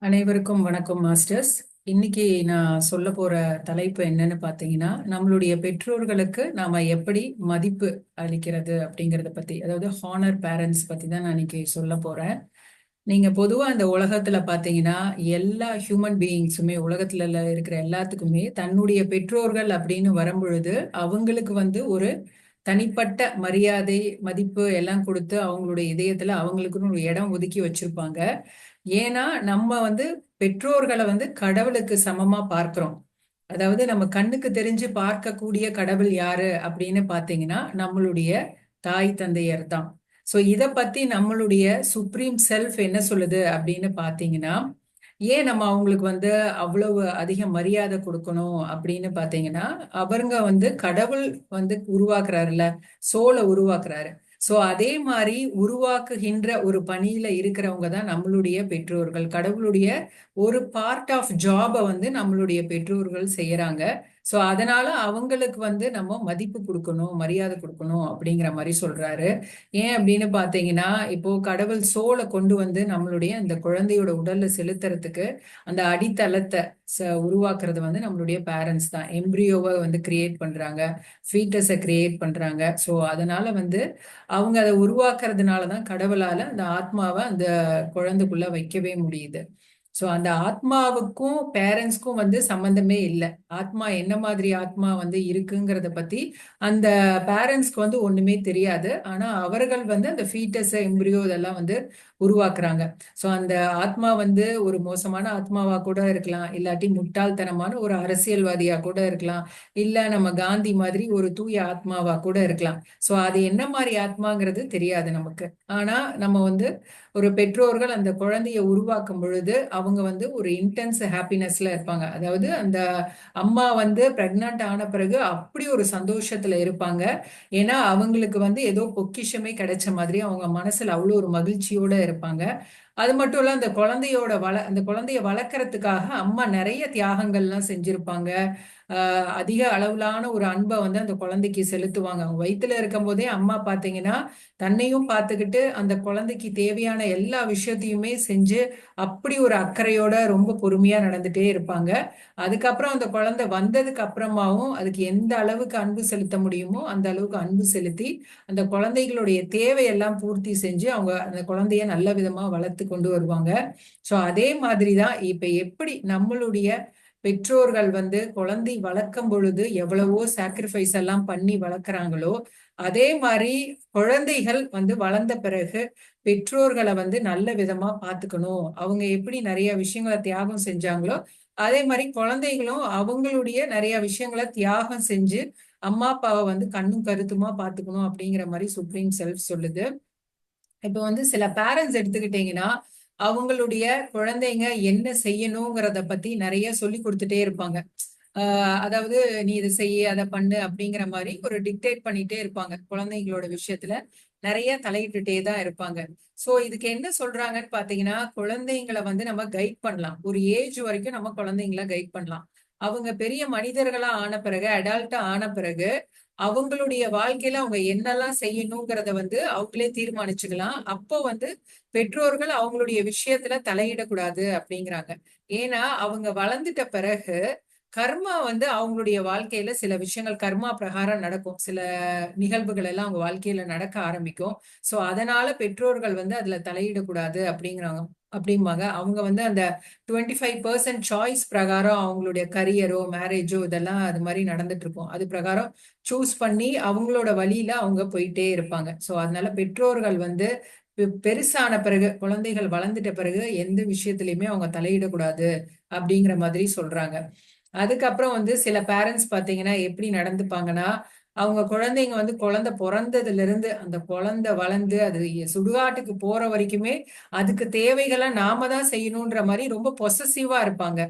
அனைவருக்கும் வணக்கம் மாஸ்டர்ஸ். இன்னைக்கு நான் சொல்ல போற தலைப்பு என்னன்னு பார்த்தீங்கன்னா, நம்மளுடைய பெற்றோர்களுக்கு நாம எப்படி மதிப்பு அளிக்கிறது அப்படிங்கறத பத்தி, அதாவது ஹானர் பேரண்ட்ஸ் பத்தி தான் நான் இன்னைக்கு சொல்ல போறேன். நீங்க பொதுவா இந்த உலகத்துல பாத்தீங்கன்னா, எல்லா ஹியூமன் பீயிங்ஸுமே உலகத்துல இருக்கிற எல்லாத்துக்குமே தன்னுடைய பெற்றோர்கள் அப்படின்னு வரும்பொழுது அவங்களுக்கு ஒரு தனிப்பட்ட மரியாதை, மதிப்பு எல்லாம் கொடுத்து அவங்களுடைய இதயத்துல அவங்களுக்குன்னு ஒரு இடம் ஒதுக்கி வச்சிருப்பாங்க. ஏன்னா நம்ம பெற்றோர்களை கடவுளுக்கு சமமா பார்க்கிறோம். அதாவது நம்ம கண்ணுக்கு தெரிஞ்சு பார்க்கக்கூடிய கடவுள் யாரு அப்படின்னு பாத்தீங்கன்னா நம்மளுடைய தாய் தந்தையர் தான். சோ இத பத்தி நம்மளுடைய சுப்ரீம் செல்ஃப் என்ன சொல்லுது அப்படின்னு பாத்தீங்கன்னா, ஏன் நம்ம அவங்களுக்கு அவ்வளவு அதிக மரியாதை கொடுக்கணும் அப்படின்னு பாத்தீங்கன்னா, அவங்க கடவுள் உருவாக்குறாருல்ல, சோலை உருவாக்குறாரு. சோ அதே மாதிரி உருவாக்குகின்ற ஒரு பணியில இருக்கிறவங்க தான் நம்மளுடைய பெற்றோர்கள். கடவுளுடைய ஒரு பார்ட் ஆஃப் ஜாபை நம்மளுடைய பெற்றோர்கள் செய்யறாங்க. சோ அதனால அவங்களுக்கு நம்ம மதிப்பு கொடுக்கணும், மரியாதை கொடுக்கணும் அப்படிங்கிற மாதிரி சொல்றாரு. ஏன் அப்படின்னு பாத்தீங்கன்னா, இப்போ கடவுள் சோலை கொண்டு நம்மளுடைய அந்த குழந்தையோட உடல்ல செலுத்துறதுக்கு அந்த அடித்தளத்தை உருவாக்குறது நம்மளுடைய பேரண்ட்ஸ் தான். எம்ப்ரியோவை கிரியேட் பண்றாங்க, ஃபீட்டஸை கிரியேட் பண்றாங்க. ஸோ அதனால அவங்க அதை உருவாக்குறதுனாலதான் கடவுளால அந்த ஆத்மாவை அந்த குழந்தைக்குள்ள வைக்கவே முடியுது. சோ அந்த ஆத்மாவுக்கும் பேரண்ட்ஸ்க்கும் சம்பந்தமே இல்லை. ஆத்மா என்ன மாதிரி ஆத்மா இருக்குங்கிறத பத்தி அந்த பேரண்ட்ஸ்க்கு ஒண்ணுமே தெரியாது. ஆனா அவர்கள் அந்த ஃபீட்டஸ், எம்ப்ரியோ இதெல்லாம் உருவாக்குறாங்க. சோ அந்த ஆத்மா ஒரு மோசமான ஆத்மாவா கூட இருக்கலாம், இல்லாட்டி முட்டாள்தனமான ஒரு அரசியல்வாதியா கூட இருக்கலாம், இல்ல நம்ம காந்தி மாதிரி ஒரு தூய ஆத்மாவா கூட இருக்கலாம். சோ அது என்ன மாதிரி ஆத்மாங்கிறது தெரியாது நமக்கு. ஆனா நம்ம ஒரு பெற்றோர்கள் அந்த குழந்தைய உருவாக்கும் பொழுது அவங்க ஒரு இன்டென்ஸ் ஹாப்பினஸ்ல இருப்பாங்க. அதாவது அந்த அம்மா பிரெக்னன்ட் ஆன பிறகு அப்படி ஒரு சந்தோஷத்துல இருப்பாங்க. ஏன்னா அவங்களுக்கு ஏதோ பொக்கிஷமே கிடைச்ச மாதிரி அவங்க மனசுல அவ்வளோ ஒரு மகிழ்ச்சியோட இருப்பாங்க. அது மட்டும் இல்ல, அந்த குழந்தைய வளர்க்கறதுக்காக அம்மா நிறைய தியாகங்கள்லாம் செஞ்சிருப்பாங்க. அதிக அளவிலான ஒரு அன்பை அந்த குழந்தைக்கு செலுத்துவாங்க. அவங்க வயித்துல இருக்கும் போதே அம்மா பாத்தீங்கன்னா தன்னையும் பார்த்துக்கிட்டு அந்த குழந்தைக்கு தேவையான எல்லா விஷயத்தையுமே செஞ்சு அப்படி ஒரு அக்கறையோட ரொம்ப பொறுமையா நடந்துட்டே இருப்பாங்க. அதுக்கப்புறம் அந்த குழந்தை வந்ததுக்கு அப்புறமாவும் அதுக்கு எந்த அளவுக்கு அன்பு செலுத்த முடியுமோ அந்த அளவுக்கு அன்பு செலுத்தி அந்த குழந்தைகளுடைய தேவையெல்லாம் பூர்த்தி செஞ்சு அவங்க அந்த குழந்தைய நல்ல விதமா வளர்த்து கொண்டு வருவாங்க. சோ அதே மாதிரிதான் இப்ப எப்படி நம்மளுடைய பெற்றோர்கள் குழந்தை வளர்க்கும் பொழுது எவ்வளவோ சாக்ரிஃபைஸ் எல்லாம் பண்ணி வளர்க்குறாங்களோ, அதே மாதிரி குழந்தைகள் வளர்ந்த பிறகு பெற்றோர்களை நல்ல விதமா பார்த்துக்கணும். அவங்க எப்படி நிறைய விஷயங்களை தியாகம் செஞ்சாங்களோ அதே மாதிரி குழந்தைகளும் அவங்களுடைய நிறைய விஷயங்களை தியாகம் செஞ்சு அம்மா அப்பாவை கண்ணும் கருத்துமா பார்த்துக்கணும் அப்படிங்கிற மாதிரி சுப்ரீம் செல்ஃப் சொல்லுது. இப்ப சில பேரண்ட்ஸ் எடுத்துக்கிட்டீங்கன்னா அவங்களுடைய குழந்தைங்க என்ன செய்யணுங்கிறத பத்தி நிறைய சொல்லி கொடுத்துட்டே இருப்பாங்க. அதாவது நீ இதை செய்ய, அதை பண்ணு அப்படிங்கிற மாதிரி ஒரு டிக்டேட் பண்ணிட்டே இருப்பாங்க. குழந்தைங்களோட விஷயத்துல நிறைய தலையிட்டுட்டே தான் இருப்பாங்க. சோ இதுக்கு என்ன சொல்றாங்கன்னு பாத்தீங்கன்னா, குழந்தைங்களை நம்ம கைட் பண்ணலாம். ஒரு ஏஜ் வரைக்கும் நம்ம குழந்தைங்களை கைட் பண்ணலாம். அவங்க பெரிய மனிதர்களா ஆன பிறகு, அடல்ட்டா ஆன பிறகு அவங்களுடைய வாழ்க்கையில அவங்க என்னெல்லாம் செய்யணுங்கிறத அவங்களே தீர்மானிச்சுக்கலாம். அப்போ பெற்றோர்கள் அவங்களுடைய விஷயத்துல தலையிடக்கூடாது அப்படிங்கிறாங்க. ஏன்னா அவங்க வளர்ந்துட்ட பிறகு கர்மா அவங்களுடைய வாழ்க்கையில சில விஷயங்கள் கர்மா பிரகாரம் நடக்கும். சில நிகழ்வுகள் எல்லாம் அவங்க வாழ்க்கையில நடக்க ஆரம்பிக்கும். சோ அதனால பெற்றோர்கள் அதுல தலையிடக்கூடாது அப்படிங்கிறாங்க. அப்படிம்பாங்க. அவங்க அந்த 25% சாய்ஸ் பிரகாரம் அவங்களுடைய கரியரோ மேரேஜோ இதெல்லாம் அது மாதிரி நடந்துட்டு இருக்கும். அது பிரகாரம் சூஸ் பண்ணி அவங்களோட வழியில அவங்க போயிட்டே இருப்பாங்க. சோ அதனால பெற்றோர்கள் பெருசான பிறகு, குழந்தைகள் வளர்ந்துட்ட பிறகு எந்த விஷயத்திலயுமே அவங்க தலையிடக்கூடாது அப்படிங்கிற மாதிரி சொல்றாங்க. அதுக்கப்புறம் சில பேரண்ட்ஸ் பாத்தீங்கன்னா எப்படி நடந்துப்பாங்கன்னா, அவங்க குழந்தைங்க குழந்தை பிறந்ததுல இருந்து அந்த குழந்தை வளர்ந்து அது சுடுகாட்டுக்கு போற வரைக்குமே அதுக்கு தேவைகளை நாம தான் செய்யணும்ன்ற மாதிரி ரொம்ப பொசசிவா இருப்பாங்க.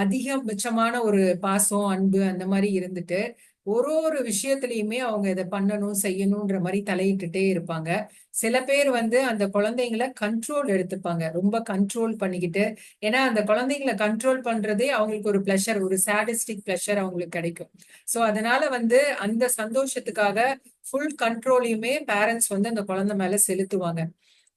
அதிகபட்சமான ஒரு பாசம், அன்பு அந்த மாதிரி இருந்துட்டு ஒரு ஒரு விஷயத்திலயுமே அவங்க இதை பண்ணணும் செய்யணும்ன்ற மாதிரி தலையிட்டுட்டே இருப்பாங்க. சில பேர் அந்த குழந்தைங்களை கண்ட்ரோல் எடுத்துப்பாங்க, ரொம்ப கண்ட்ரோல் பண்ணிக்கிட்டு. ஏன்னா அந்த குழந்தைங்களை கண்ட்ரோல் பண்றதே அவங்களுக்கு ஒரு பிளஷர், ஒரு சாடிஸ்டிக் பிளஷர் அவங்களுக்கு கிடைக்கும். சோ அதனால அந்த சந்தோஷத்துக்காக ஃபுல் கண்ட்ரோலையுமே பேரண்ட்ஸ் அந்த குழந்தை மேல செலுத்துவாங்க.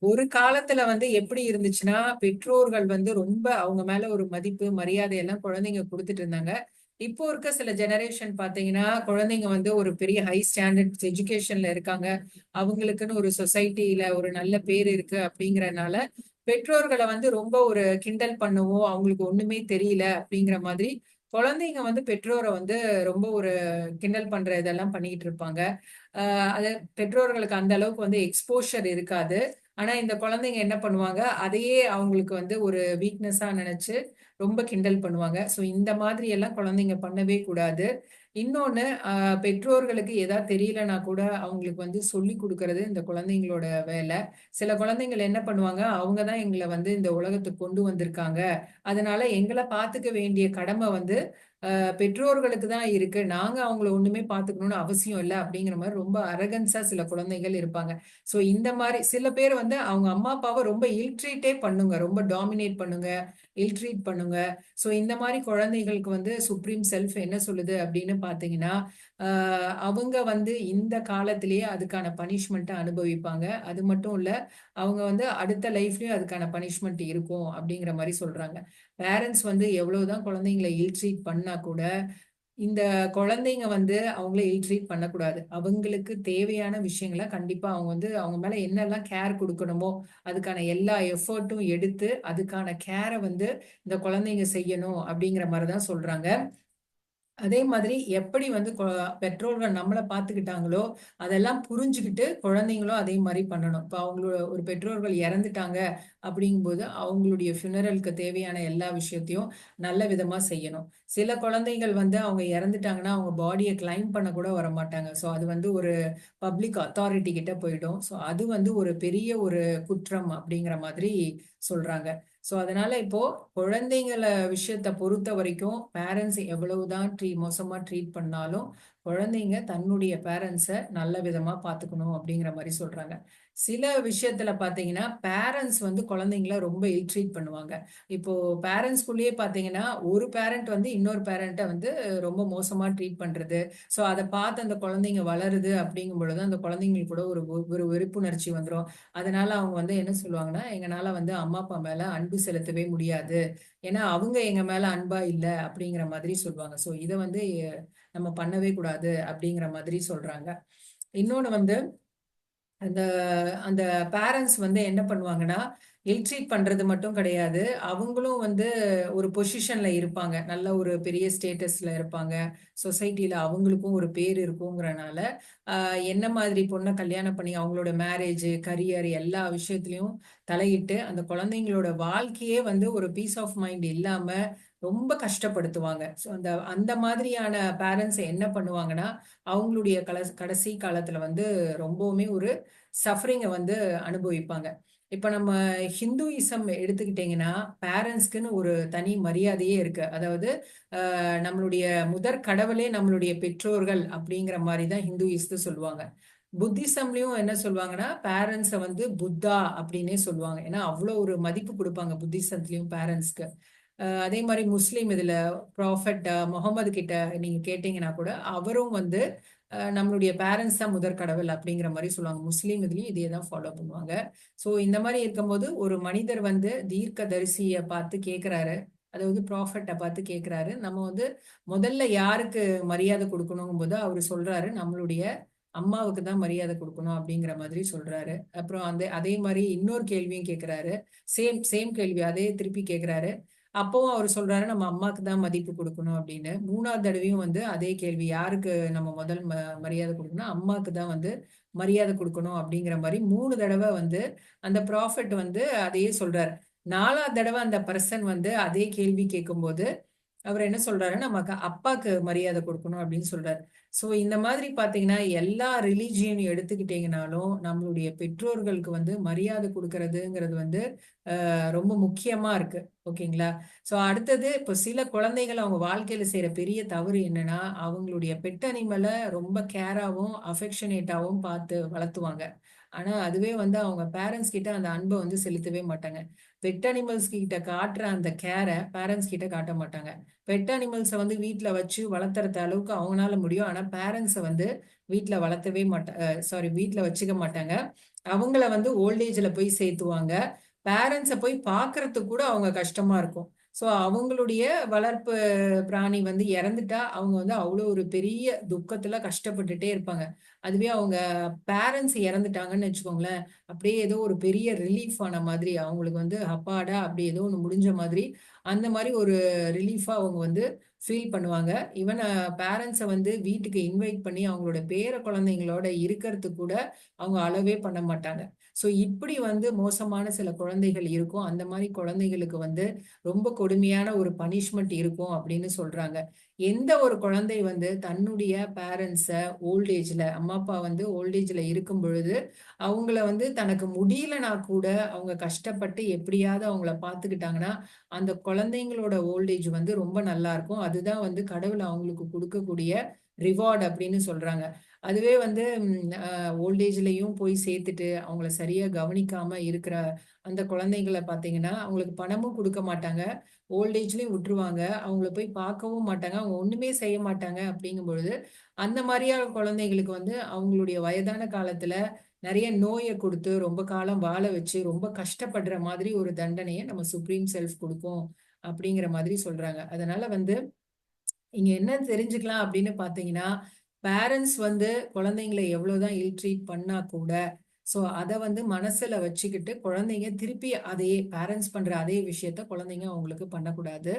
ஒரு காலத்துல வந்து எப்படி இருந்துச்சுன்னா, பெற்றோர்கள் வந்து ரொம்ப அவங்க மேல ஒரு மதிப்பு, மரியாதை எல்லாம் குழந்தைங்க குடுத்துட்டு இருந்தாங்க. இப்போ இருக்க சில ஜெனரேஷன் பார்த்தீங்கன்னா, குழந்தைங்க வந்து ஒரு பெரிய ஹை ஸ்டாண்டர்ட் எஜுகேஷன்ல இருக்காங்க. அவங்களுக்குன்னு ஒரு சொசைட்டில ஒரு நல்ல பேர் இருக்கு அப்படிங்கிறனால, பெற்றோர்கள வந்து ரொம்ப ஒரு கிண்டல் பண்ணவும், அவங்களுக்கு ஒண்ணுமே தெரியல அப்படிங்கிற மாதிரி, குழந்தைங்க வந்து பெற்றோர வந்து ரொம்ப ஒரு கிண்டல் பண்ற இதெல்லாம் பண்ணிக்கிட்டு இருப்பாங்க. அது பெற்றோர்களுக்கு அந்த அளவுக்கு வந்து எக்ஸ்போஷர் இருக்காது. ஆனா இந்த குழந்தைங்க என்ன பண்ணுவாங்க, அதையே அவங்களுக்கு வந்து ஒரு வீக்னஸா நெனச்சு ரொம்ப கிண்டல் பண்ணுவாங்க. ஸோ இந்த மாதிரி எல்லாம் குழந்தைங்க பண்ணவே கூடாது. இன்னொன்னு பெற்றோர்களுக்கு ஏதாவது தெரியலனா கூட அவங்களுக்கு வந்து சொல்லிக் குடுக்கறது இந்த குழந்தைங்களோட வேல. சில குழந்தைகள் என்ன பண்ணுவாங்க, அவங்க தான் எங்கள வந்து இந்த உலகத்துக்கு கொண்டு வந்திருக்காங்க. அதனால எங்கள பாத்துக்க வேண்டிய கடமை வந்து பெற்றோர்களுக்கு தான் இருக்கு. நாங்க அவங்கள ஒண்ணுமே பார்த்துக்கணும்னு அவசியம் இல்ல அப்படிங்கிற மாரி ரொம்ப அரகன்ஸா சில குழந்தைகள் இருப்பாங்க. ஸோ இந்த மாரி சில பேர் வந்து அவங்க அம்மா, அப்பாவ ரொம்ப இல் ட்ரீட்டே பண்ணுங்க. ரொம்ப டாமினேட் பண்ணுங்க, இல் ட்ரீட் பண்ணுங்க. ஸோ இந்த மாரி குழந்தைகளுக்கு வந்து சுப்ரீம் செல்ஃப் என்ன சொல்லுது அப்படின்னு பார்த்தீங்கன்னா, அ அவங்க வந்து இந்த காலத்திலேயே அதுக்கான பனிஷ்மென்ட்ட அனுபவிப்பாங்க. அது மட்டும் இல்ல, அவங்க வந்து அடுத்த லைஃப்லயும் அதுக்கான பனிஷ்மென்ட் இருக்கும் அப்படிங்கிற மாரி சொல்றாங்க. பேரண்ட்ஸ் வந்து எவ்வளவுதான் குழந்தைங்கள இல் ட்ரீட் பண்ணா கூட, இந்த குழந்தைங்க வந்து அவங்கள இல் ட்ரீட் பண்ணக்கூடாது. அவங்களுக்கு தேவையான விஷயங்கள கண்டிப்பா அவங்க வந்து அவங்க மேல என்னெல்லாம் கேர் குடுக்கணுமோ, அதுக்கான எல்லா எஃபோர்ட்டும் எடுத்து, அதுக்கான கேர வந்து இந்த குழந்தைங்க செய்யணும் அப்படிங்கிற மாரி தான் சொல்றாங்க. அதே மாதிரி எப்படி வந்து பெற்றோர்கள் நம்மள பார்த்துக்கிட்டாங்களோ, அதெல்லாம் புரிஞ்சுகிட்டு குழந்தைங்களும் அதே மாரி பண்ணணும். இப்ப அவங்களோட ஒரு பெற்றோர்கள் இறந்துட்டாங்க அப்படிங்கும்போது, அவங்களுடைய ஃபினரலுக்கு தேவையான எல்லா விஷயத்தையும் நல்ல விதமா செய்யணும். சில குழந்தைகள் வந்து அவங்க இறந்துட்டாங்கன்னா, அவங்க பாடிய கிளைம் பண்ண கூட வரமாட்டாங்க. ஸோ அது வந்து ஒரு பப்ளிக் அத்தாரிட்டி கிட்ட போயிடும். ஸோ அது வந்து ஒரு பெரிய ஒரு குற்றம் அப்படிங்கிற மாதிரி சொல்றாங்க. ஸோ அதனால இப்போ குழந்தைங்கள விஷயத்த பொறுத்த வரைக்கும் பேரண்ட்ஸ் எவ்வளவுதான் மோசமா ட்ரீட் பண்ணாலும் குழந்தைங்க தன்னுடைய பேரண்ட்ஸ நல்ல விதமா பார்த்துக்கணும் அப்படிங்கிற மாரி சொல்றாங்க. சில விஷயத்துல பார்த்தீங்கன்னா, பேரண்ட்ஸ் வந்து குழந்தைங்கள ரொம்ப இல் ட்ரீட் பண்ணுவாங்க. இப்போ பேரண்ட்ஸ்குள்ளேயே பார்த்தீங்கன்னா, ஒரு பேரண்ட் வந்து இன்னொரு பேரண்ட்ட வந்து ரொம்ப மோசமா ட்ரீட் பண்றது. ஸோ அத பார்த்து அந்த குழந்தைங்க வளருது அப்படிங்கும் பொழுது, அந்த குழந்தைங்களுக்கு கூட ஒரு வெறுப்புணர்ச்சி வந்துரும். அதனால அவங்க வந்து என்ன சொல்லுவாங்கன்னா, எங்கனால வந்து அம்மா, அப்பா மேல அன்பு செலுத்தவே முடியாது. ஏன்னா, அவங்க எங்க மேல அன்பா இல்ல அப்படிங்கிற மாதிரி சொல்லுவாங்க. ஸோ இத வந்து நம்ம பண்ணவே கூடாது அப்படிங்கிற மாதிரி சொல்றாங்க. இன்னொன்னு வந்து அந்த அந்த பேரண்ட்ஸ் வந்து என்ன பண்ணுவாங்கன்னா, இல் ட்ரீட் பண்றது மட்டும் கிடையாது. அவங்களும் வந்து ஒரு பொசிஷன்ல இருப்பாங்க. நல்ல ஒரு பெரிய ஸ்டேட்டஸ்ல இருப்பாங்க. சொசைட்டில அவங்களுக்கும் ஒரு பேர் இருக்குங்கிறனால, அ என்ன மாதிரி பொண்ண கல்யாணம் பண்ணி அவங்களோட மேரேஜ், கரியர் எல்லா விஷயத்திலயும் தலையிட்டு, அந்த குழந்தைங்களோட வாழ்க்கையே வந்து ஒரு பீஸ் ஆஃப் மைண்ட் இல்லாம ரொம்ப கஷ்டப்படுத்துவாங்க. ஸோ அந்த அந்த மாதிரியான பேரண்ட்ஸ் என்ன பண்ணுவாங்கன்னா, அவங்களுடைய கடைசி காலத்துல வந்து ரொம்பவுமே ஒரு சஃபரிங்க வந்து அனுபவிப்பாங்க. இப்ப நம்ம ஹிந்துயிசம் எடுத்துக்கிட்டீங்கன்னா, பேரண்ட்ஸ்க்குன்னு ஒரு தனி மரியாதையே இருக்கு. அதாவது நம்மளுடைய முதற் கடவுளே நம்மளுடைய பெற்றோர்கள் அப்படிங்கிற மாரி தான் ஹிந்துயிஸ்து சொல்லுவாங்க. புத்திசம்லயும் என்ன சொல்லுவாங்கன்னா, பேரண்ட்ஸ வந்து புத்தா அப்படின்னே சொல்லுவாங்க. ஏன்னா, அவ்ளோ ஒரு மதிப்பு குடுப்பாங்க புத்திசத்திலயும் பேரண்ட்ஸ்க்கு. அதே மாரி முஸ்லீம் இதுல ப்ராஃபட் முகமது கிட்ட நீங்க கேட்டீங்கன்னா கூட, அவரும் வந்து நம்மளுடைய பேரண்ட்ஸ் தான் முதற் கடவுள் அப்படிங்கிற மாரி சொல்லுவாங்க. முஸ்லீம் இதுலயும் இதே தான் ஃபாலோ பண்ணுவாங்க. ஸோ இந்த மாரி இருக்கும்போது, ஒரு மனிதர் வந்து தீர்க்கதரிசிய பார்த்து கேட்கிறாரு. அதாவது ப்ராஃபட்ட பார்த்து கேட்கிறாரு. நம்ம வந்து முதல்ல யாருக்கு மரியாதை குடுக்கணுங்கும்போது, அவரு சொல்றாரு, நம்மளுடைய அம்மாவுக்கு தான் மரியாதை குடுக்கணும் அப்படிங்கிற மாதிரி சொல்றாரு. அப்புறம் அதே மாரி இன்னொரு கேள்வியும் கேட்கிறாரு. சேம் சேம் கேள்வி அதே திருப்பி கேட்கிறாரு. அப்பவும் அவரு சொல்றாரு, நம்ம அம்மாக்கு தான் மதிப்பு குடுக்கணும் அப்படின்னு. 3வது தடவையும் வந்து அதே கேள்வி. யாருக்கு நம்ம முதல் மரியாதை குடுக்கணும்? அம்மாக்கு தான் வந்து மரியாதை குடுக்கணும் அப்படிங்கிற மாரி 3 தடவ வந்து அந்த ப்ராஃபட் வந்து அதையே சொல்றாரு. 4வது தடவ அந்த பெர்சன் வந்து அதே கேள்வி கேட்கும்போது, அவரு என்ன சொல்றாரு, நமக்கு அப்பாக்கு மரியாதை குடுக்கணும் அப்படின்னு சொல்றாரு. ஸோ இந்த மாதிரி பார்த்தீங்கன்னா, எல்லா ரிலிஜியன் எடுத்துக்கிட்டீங்கனாலும், நம்மளுடைய பெற்றோர்களுக்கு வந்து மரியாதை குடுக்கறதுங்கிறது வந்து ரொம்ப முக்கியமா இருக்கு. ஓகேங்களா? ஸோ அடுத்தது இப்போ சில குழந்தைகள் அவங்க வாழ்க்கையில செய்ற பெரிய தவறு என்னன்னா, அவங்களுடைய பெட் அனிமல ரொம்ப கேராவும், அஃபெக்ஷனேட்டாவும் பார்த்து வளர்த்துவாங்க. ஆனா அதுவே வந்து அவங்க பேரண்ட்ஸ் கிட்ட அந்த அன்பை வந்து செலுத்தவே மாட்டாங்க. பெட் அனிமல்ஸ் கிட்ட காட்டுற அந்த கேரை பேரண்ட்ஸ் கிட்ட காட்ட மாட்டாங்க. பெட் அனிமல்ஸை வந்து வீட்டில் வச்சு வளர்த்துறது அளவுக்கு அவங்களால முடியும். ஆனா பேரண்ட்ஸை வந்து வீட்டில் வளர்த்தவே மாட்டாங்க, சாரி வீட்டில் வச்சுக்க மாட்டாங்க. அவங்கள வந்து ஓல்டேஜில் போய் சேர்த்துவாங்க. பேரண்ட்ஸை போய் பார்க்கறதுக்கு கூட அவங்க கஷ்டமா இருக்கும். ஸோ அவங்களுடைய வளர்ப்பு பிராணி வந்து இறந்துட்டா அவங்க வந்து அவ்வளோ ஒரு பெரிய துக்கத்துல கஷ்டப்பட்டுட்டே இருப்பாங்க. அதுவே அவங்க பேரண்ட்ஸ் இறந்துட்டாங்கன்னு வச்சுக்கோங்களேன், அப்படியே ஏதோ ஒரு பெரிய ரிலீஃப் ஆன மாதிரி அவங்களுக்கு வந்து அப்பாடா அப்படி ஏதோ ஒன்று முடிஞ்ச மாதிரி அந்த மாதிரி ஒரு ரிலீஃபா அவங்க வந்து ஃபீல் பண்ணுவாங்க. ஈவன் பேரண்ட்ஸை வந்து வீட்டுக்கு இன்வைட் பண்ணி அவங்களோட பேர குழந்தைங்களோட இருக்கிறதுக்கு கூட அவங்க அளவே பண்ண மாட்டாங்க. ஸோ இப்படி வந்து மோசமான சில குழந்தைகள் இருக்கும். அந்த மாதிரி குழந்தைகளுக்கு வந்து ரொம்ப கொடுமையான ஒரு பனிஷ்மெண்ட் இருக்கும் அப்படின்னு சொல்றாங்க. எந்த ஒரு குழந்தை வந்து தன்னுடைய பேரண்ட்ஸை ஓல்டேஜ்ல அம்மா அப்பா வந்து ஓல்டேஜ்ல இருக்கும் பொழுது அவங்கள வந்து தனக்கு முடியலனா கூட அவங்க கஷ்டப்பட்டு எப்படியாவது அவங்கள பார்த்துக்கிட்டாங்கன்னா அந்த குழந்தைங்களோட ஓல்டேஜ் வந்து ரொம்ப நல்லா இருக்கும். அதுதான் வந்து கடவுள் அவங்களுக்கு கொடுக்கக்கூடிய ரிவார்ட் அப்படின்னு சொல்றாங்க. அதுவே வந்து ஓல்டேஜ்லயும் போய் சேர்த்துட்டு அவங்கள சரியா கவனிக்காம இருக்கிற அந்த குழந்தைங்களை பார்த்தீங்கன்னா அவங்களுக்கு பணமும் கொடுக்க மாட்டாங்க. ஓல்டேஜ்லயும் விட்டுருவாங்க. அவங்கள போய் பார்க்கவும் மாட்டாங்க. அவங்க ஒண்ணுமே செய்ய மாட்டாங்க அப்படிங்கும் பொழுது அந்த மாதிரியான குழந்தைகளுக்கு வந்து அவங்களுடைய வயதான காலத்துல நிறைய நோயை கொடுத்து ரொம்ப காலம் வாழ வச்சு ரொம்ப கஷ்டப்படுற மாதிரி ஒரு தண்டனையை நம்ம சுப்ரீம் செல்ஃப் கொடுக்கும் அப்படிங்கிற மாதிரி சொல்றாங்க. அதனால வந்து இங்க என்ன தெரிஞ்சுக்கலாம் அப்படின்னு பாத்தீங்கன்னா, பேரண்ட்ஸ் வந்து குழந்தைங்களை எவ்வளவுதான் இல் ட்ரீட் பண்ணா கூட, சோ அத வந்து மனசுல வச்சுக்கிட்டு குழந்தைங்க திருப்பி அதே பேரண்ட்ஸ் பண்ற அதே விஷயத்த குழந்தைங்க அவங்களுக்கு பண்ணக்கூடாது.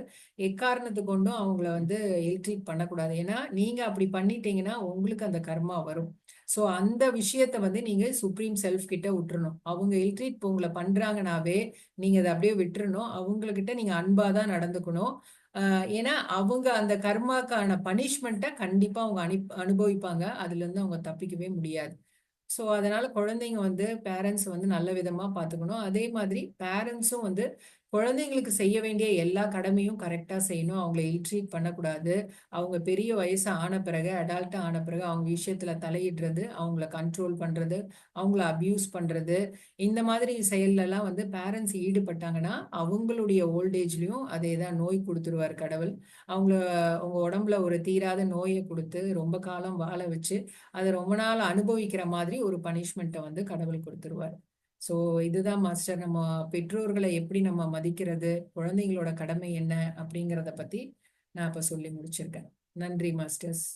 எக்காரணத்து கொண்டும் அவங்கள வந்து இல் ட்ரீட் பண்ணக்கூடாது. ஏன்னா நீங்க அப்படி பண்ணிட்டீங்கன்னா உங்களுக்கு அந்த கர்மா வரும். சோ அந்த விஷயத்த வந்து நீங்க சுப்ரீம் செல்ஃப் கிட்ட விட்டுறணும். அவங்க இல் ட்ரீட் உங்களை பண்றாங்கனாவே நீங்க அதை அப்படியே விட்டுறணும். அவங்க கிட்ட நீங்க அன்பா தான் நடந்துக்கணும். ஏன்னா அவங்க அந்த கர்மாக்கான பனிஷ்மெண்ட்டை கண்டிப்பா அவங்க அனுபவிப்பாங்க. அதுல இருந்து அவங்க தப்பிக்கவே முடியாது. ஸோ அதனால குழந்தைங்க வந்து பேரண்ட்ஸ் வந்து நல்ல விதமா பார்த்துக்கணும். அதே மாதிரி பேரண்ட்ஸும் வந்து குழந்தைங்களுக்கு செய்ய வேண்டிய எல்லா கடமையும் கரெக்டா செய்யணும். அவங்கள இல் ட்ரீட் பண்ணக்கூடாது. அவங்க பெரிய வயசு ஆன பிறகு, அடல்ட் ஆன பிறகு அவங்க விஷயத்துல தலையிடுறது, அவங்கள கண்ட்ரோல் பண்றது, அவங்கள அபியூஸ் பண்றது, இந்த மாதிரி செயல்லலாம் வந்து பேரண்ட்ஸ் ஈடுபட்டாங்கன்னா, அவங்களுடைய ஓல்டேஜ்லயும் அதே தான் நோய் குடுத்துருவாரு கடவுள். அவங்கள அவங்க உடம்புல ஒரு தீராத நோய குடுத்து, ரொம்ப காலம் வாழ வச்சு, அத ரொம்ப நாள் அனுபவிக்கிற மாதிரி ஒரு பனிஷ்மெண்ட்ட வந்து கடவுள் குடுத்துருவாரு. ஸோ இதுதான் மாஸ்டர் நம்ம பெற்றோர்களை எப்படி நம்ம மதிக்கிறது, குழந்தைங்களோட கடமை என்ன அப்படிங்கிறத பத்தி நான் இப்ப சொல்லி முடிச்சிருக்கேன். நன்றி மாஸ்டர்ஸ்.